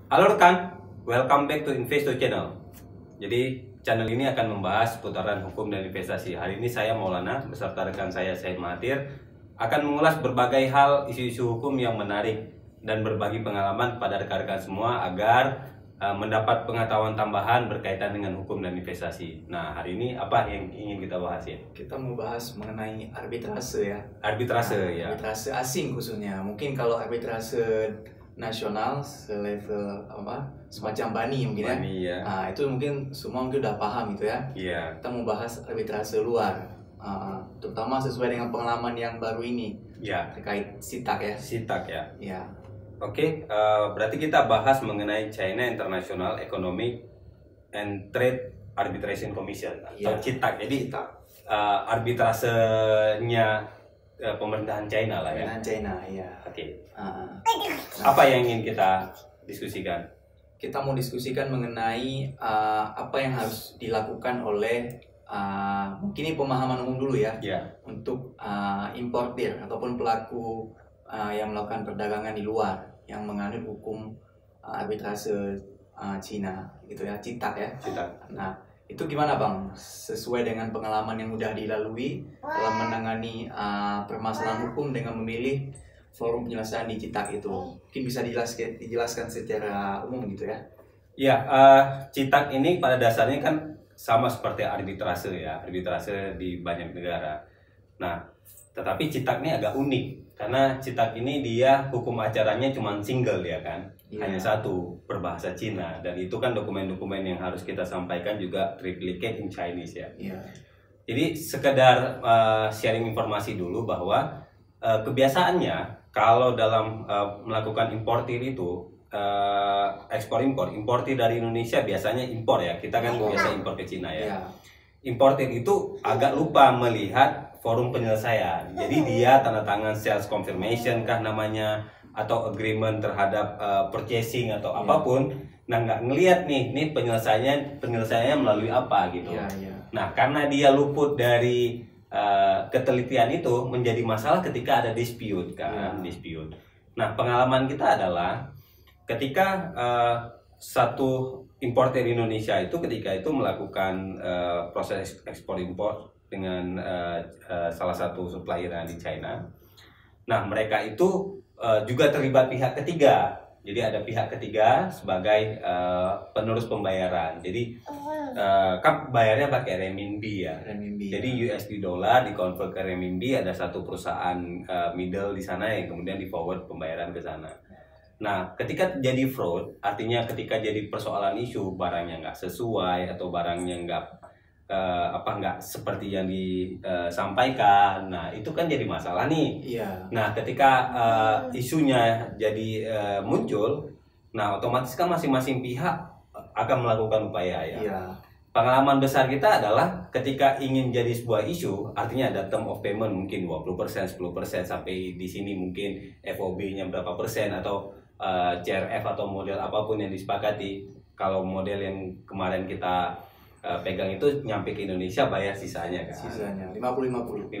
Halo rekan, welcome back to Investo Channel. Jadi channel ini akan membahas seputaran hukum dan investasi. Hari ini saya Maulana beserta rekan saya Said Mahathir akan mengulas berbagai hal isu-isu hukum yang menarik dan berbagi pengalaman kepada rekan-rekan semua agar mendapat pengetahuan tambahan berkaitan dengan hukum dan investasi. Nah, hari ini apa yang ingin kita bahas ya? Kita mau bahas mengenai arbitrase ya. Arbitrase ya. Arbitrase asing khususnya. Mungkin kalau arbitrase nasional selevel semacam BANI mungkin ya. BANI ya. Nah, itu mungkin semua mungkin udah paham gitu ya. Iya. Kita mau bahas arbitrase luar. Terutama sesuai dengan pengalaman yang baru ini. Ya. Terkait SITAC ya. SITAC ya. Ya. Oke, berarti kita bahas mengenai China International Economic and Trade Arbitration Commission atau CITAC. Jadi arbitrasenya pemerintahan China lah ya. Pemerintahan China, ya. Oke. Apa yang ingin kita diskusikan? Kita mau diskusikan mengenai apa yang harus dilakukan oleh mungkin ini pemahaman umum dulu ya. Untuk importir ataupun pelaku yang melakukan perdagangan di luar yang menganut hukum arbitrase Cina gitu ya, CITAC ya. CITAC. Nah, itu gimana Bang? Sesuai dengan pengalaman yang sudah dilalui dalam menangani permasalahan hukum dengan memilih forum penyelesaian di CITAC itu. Mungkin bisa dijelaskan secara umum gitu ya. Ya, CITAC ini pada dasarnya kan sama seperti arbitrase ya, arbitrase di banyak negara. Nah, tetapi CITAC ini agak unik karena CITAC ini dia hukum acaranya cuma single ya kan, hanya satu berbahasa Cina, dan itu kan dokumen-dokumen yang harus kita sampaikan juga triplicate in Chinese ya. Jadi sekedar sharing informasi dulu bahwa kebiasaannya kalau dalam melakukan importir itu importir dari Indonesia biasanya impor ya, kita kan biasa impor ke Cina ya. Importir itu agak lupa melihat forum penyelesaian. Jadi dia tanda tangan sales confirmation kah namanya, atau agreement terhadap purchasing atau apapun. Nah, nggak ngelihat nih penyelesaiannya melalui apa gitu. Nah, karena dia luput dari ketelitian itu menjadi masalah ketika ada dispute kan, dispute. Nah, pengalaman kita adalah ketika satu importer Indonesia itu ketika itu melakukan proses ekspor impor dengan salah satu supplier di China. Nah, mereka itu juga terlibat pihak ketiga. Jadi ada pihak ketiga sebagai penerus pembayaran. Jadi kan bayarnya pakai renminbi ya. Jadi USD dollar dikonvert ke renminbi, ada satu perusahaan middle di sana yang kemudian di forward pembayaran ke sana. Nah, ketika jadi fraud, artinya ketika jadi persoalan isu barangnya nggak sesuai atau barangnya nggak seperti yang disampaikan, nah itu kan jadi masalah nih. Nah, ketika isunya jadi muncul, nah otomatis kan masing-masing pihak akan melakukan upaya ya. Pengalaman besar kita adalah ketika ingin jadi sebuah isu, artinya ada term of payment mungkin 20%, 10%, sampai di sini mungkin FOB-nya berapa persen, atau CRF atau model apapun yang disepakati. Kalau model yang kemarin kita pegang itu nyampe ke Indonesia bayar sisanya kan. Sisanya 50-50.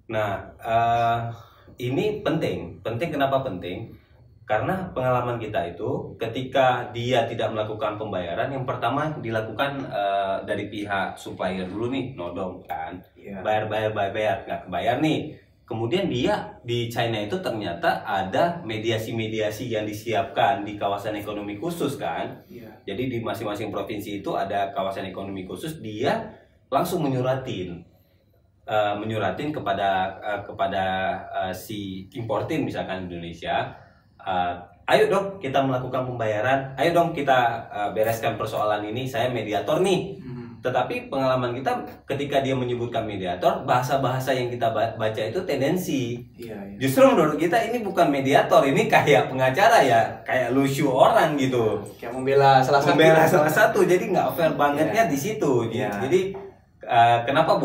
Nah, ini penting. Kenapa penting? Karena pengalaman kita itu ketika dia tidak melakukan pembayaran, yang pertama dilakukan dari pihak supplier dulu nih, nodong kan. Bayar, nggak kebayar nih. Kemudian dia di China itu ternyata ada mediasi-mediasi yang disiapkan di kawasan ekonomi khusus kan. Jadi di masing-masing provinsi itu ada kawasan ekonomi khusus, dia langsung menyuratin kepada si importir misalkan Indonesia, ayo dong kita melakukan pembayaran, ayo dong kita bereskan persoalan ini, saya mediator nih. Tetapi pengalaman kita ketika dia menyebutkan mediator, bahasa-bahasa yang kita baca itu tendensi. Justru menurut kita ini bukan mediator, ini kayak pengacara ya, kayak lucu orang gitu. Kayak membela salah satu. Jadi nggak fair bangetnya di situ. Jadi kenapa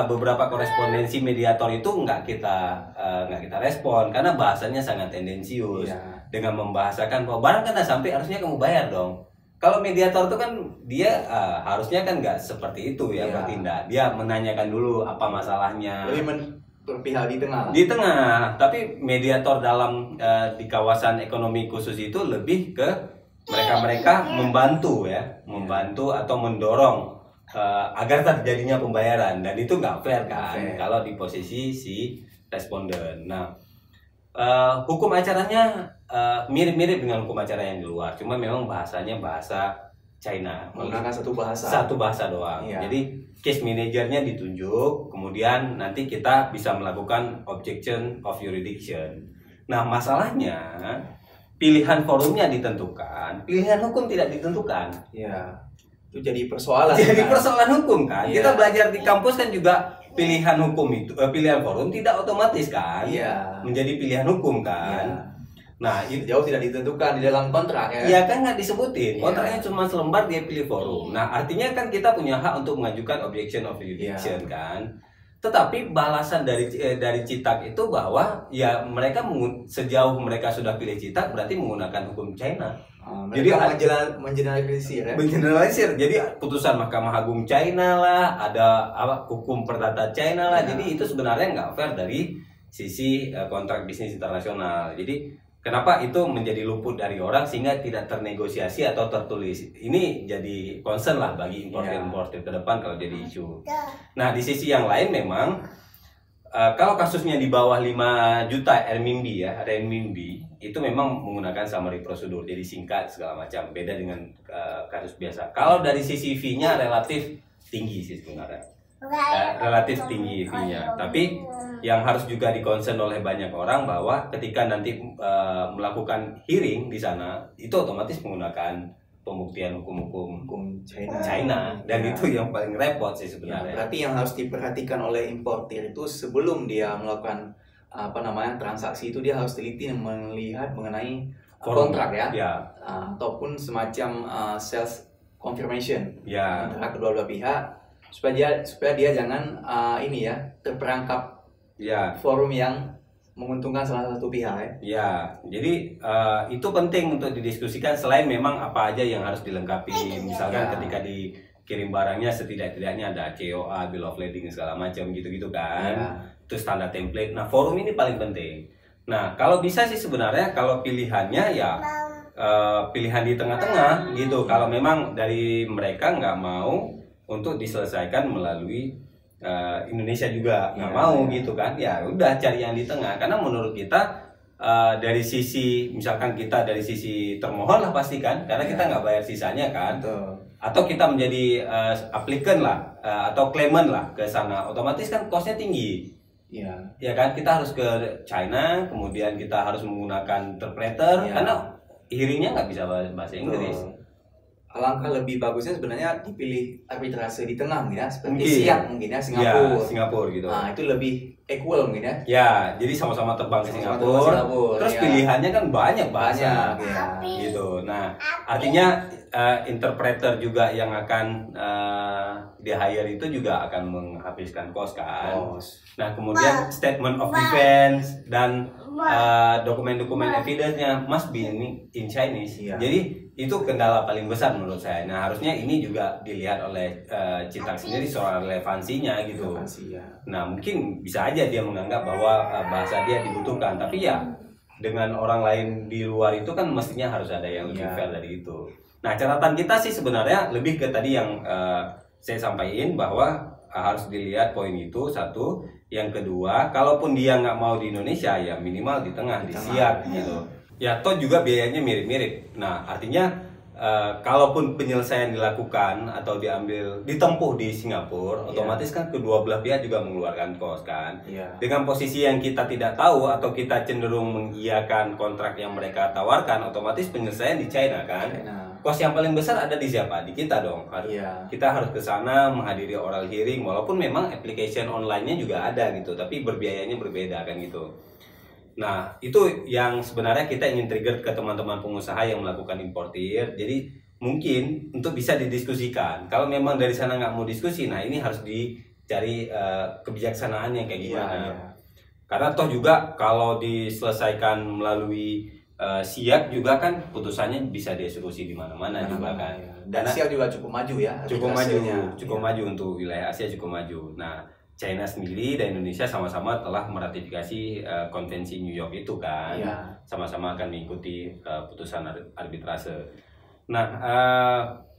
beberapa korespondensi mediator itu nggak kita respon, karena bahasanya sangat tendensius. Dengan membahasakan bahwa barang kena sampai harusnya kamu bayar dong. Kalau mediator itu kan dia harusnya kan nggak seperti itu ya bertindak. Dia menanyakan dulu apa masalahnya. berpihak di tengah. Di tengah, tapi mediator dalam di kawasan ekonomi khusus itu lebih ke mereka membantu ya, membantu atau mendorong agar terjadinya pembayaran, dan itu nggak fair kan kalau di posisi si responden. Nah, hukum acaranya mirip-mirip dengan hukum acara yang di luar, cuma memang bahasanya bahasa China, menggunakan satu bahasa doang. Jadi case manajernya ditunjuk, kemudian nanti kita bisa melakukan objection of jurisdiction. Nah, masalahnya pilihan forumnya ditentukan, pilihan hukum tidak ditentukan. Ya, itu jadi persoalan. Jadi kan? Persoalan hukum kan. Ya. Kita belajar di kampus kan juga pilihan hukum itu, pilihan forum tidak otomatis kan, menjadi pilihan hukum kan. Ya. Nah, itu jauh tidak ditentukan di dalam kontrak ya. Iya kan, nggak disebutin. Kontraknya cuma selembar, dia pilih forum. Nah, artinya kan kita punya hak untuk mengajukan objection of jurisdiction kan. Tetapi balasan dari CITAK itu bahwa ya mereka sejauh mereka sudah pilih CITAK berarti menggunakan hukum China. Jadi mengeneralisir ya. Mengeneralisir. Jadi putusan Mahkamah Agung China lah, ada hukum perdata China lah. Jadi itu sebenarnya nggak fair dari sisi kontrak bisnis internasional. Jadi kenapa itu menjadi luput dari orang sehingga tidak ternegosiasi atau tertulis? Ini jadi concern lah bagi importer ke depan kalau jadi isu. Nah, di sisi yang lain memang kalau kasusnya di bawah 5 juta renminbi itu memang menggunakan summary prosedur, jadi singkat segala macam, beda dengan kasus biasa. Kalau dari sisi fee-nya relatif tinggi sih sebenarnya. Relatif tinggi fee-nya, tapi yang harus juga di-concern oleh banyak orang bahwa ketika nanti melakukan hearing di sana itu otomatis menggunakan pembuktian hukum China dan itu yang paling repot sih sebenarnya. Berarti yang harus diperhatikan oleh importir itu sebelum dia melakukan transaksi itu dia harus teliti melihat mengenai kontrak ataupun semacam sales confirmation antara kedua belah pihak supaya dia jangan terperangkap forum yang menguntungkan salah satu pihak jadi itu penting untuk didiskusikan. Selain memang apa aja yang harus dilengkapi, misalkan ketika dikirim barangnya setidak-tidaknya ada COA, bill of lading segala macam gitu-gitu kan, itu standar template. Nah, forum ini paling penting. Nah, kalau bisa sih sebenarnya kalau pilihannya pilihan di tengah-tengah gitu. Kalau memang dari mereka nggak mau untuk diselesaikan melalui Indonesia juga nggak mau gitu kan, ya udah cari yang di tengah. Karena menurut kita dari sisi, misalkan kita dari sisi termohon lah pasti kan, karena kita nggak bayar sisanya kan. Atau kita menjadi applicant lah atau claimant lah ke sana, otomatis kan costnya tinggi. Ya kan, kita harus ke China, kemudian kita harus menggunakan interpreter karena hearingnya nggak bisa bahasa Inggris. Alangkah lebih bagusnya sebenarnya dipilih arbitrase di tengah seperti Siak mungkin Singapura gitu. Nah, itu lebih equal mungkin jadi sama-sama terbang ke Singapura. Terus pilihannya kan banyak gitu. Nah, artinya interpreter juga yang akan di hire itu juga akan menghabiskan cost kan. Nah, kemudian statement of defense dan dokumen-dokumen evidence-nya must be in Chinese. Jadi itu kendala paling besar menurut saya. Nah, harusnya ini juga dilihat oleh CITAK sendiri soal relevansinya gitu. Nah, mungkin bisa aja dia menganggap bahwa bahasa dia dibutuhkan, tapi dengan orang lain di luar itu kan mestinya harus ada yang lebih fair dari itu. Nah, catatan kita sih sebenarnya lebih ke tadi yang saya sampaikan bahwa harus dilihat poin itu satu. Yang kedua, kalaupun dia nggak mau di Indonesia, ya minimal di tengah, di Siak gitu. Ya, toh juga biayanya mirip-mirip. Nah, artinya kalaupun penyelesaian dilakukan atau ditempuh di Singapura, otomatis kan kedua belah pihak juga mengeluarkan kos kan. Dengan posisi yang kita tidak tahu atau kita cenderung mengiyakan kontrak yang mereka tawarkan, otomatis penyelesaian di China kan. Kos yang paling besar ada di siapa? Di kita dong. Kita harus ke sana menghadiri oral hearing, walaupun memang application online-nya juga ada gitu, tapi berbiayanya berbeda kan gitu. Nah, itu yang sebenarnya kita ingin trigger ke teman-teman pengusaha yang melakukan importir. Jadi mungkin untuk bisa didiskusikan. Kalau memang dari sana nggak mau diskusi, nah ini harus dicari kebijaksanaannya kayak gimana. Karena toh juga kalau diselesaikan melalui Siak juga kan putusannya bisa dieksekusi di mana-mana juga kan. Dan Siak juga cukup maju ya. Cukup maju untuk wilayah Asia cukup maju. Nah, China sendiri dan Indonesia sama-sama telah meratifikasi konvensi New York itu kan, sama-sama akan mengikuti putusan arbitrase. Nah,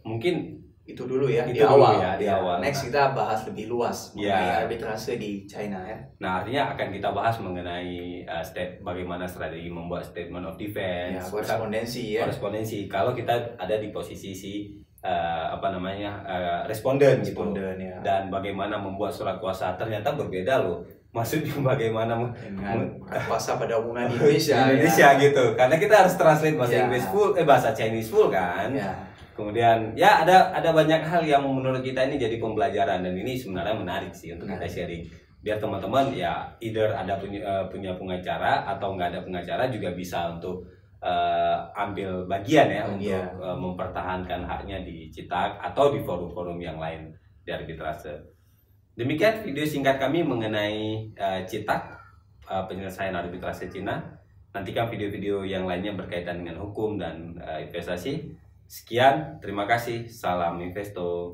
mungkin itu dulu ya, di awal. Next kita bahas lebih luas mengenai arbitrase di China ya. Nah, artinya akan kita bahas mengenai bagaimana strategi membuat statement of defense, korespondensi. Kalau kita ada di posisi responden gitu. Ya. Dan bagaimana membuat surat kuasa ternyata berbeda loh. Maksudnya bagaimana dengan kuasa pada umumnya di Indonesia gitu. Karena kita harus translate bahasa Inggris full, bahasa Chinese full kan. Kemudian ya ada banyak hal yang menurut kita ini jadi pembelajaran, dan ini sebenarnya menarik sih untuk kita sharing. Biar teman-teman ya either ada punya pengacara atau nggak ada pengacara juga bisa untuk ambil bagian ya untuk mempertahankan haknya di CITAG atau di forum-forum yang lain di arbitrase. Demikian video singkat kami mengenai CITAG, penyelesaian arbitrase Cina. Nantikan video-video yang lainnya berkaitan dengan hukum dan investasi. Sekian, terima kasih. Salam Investo.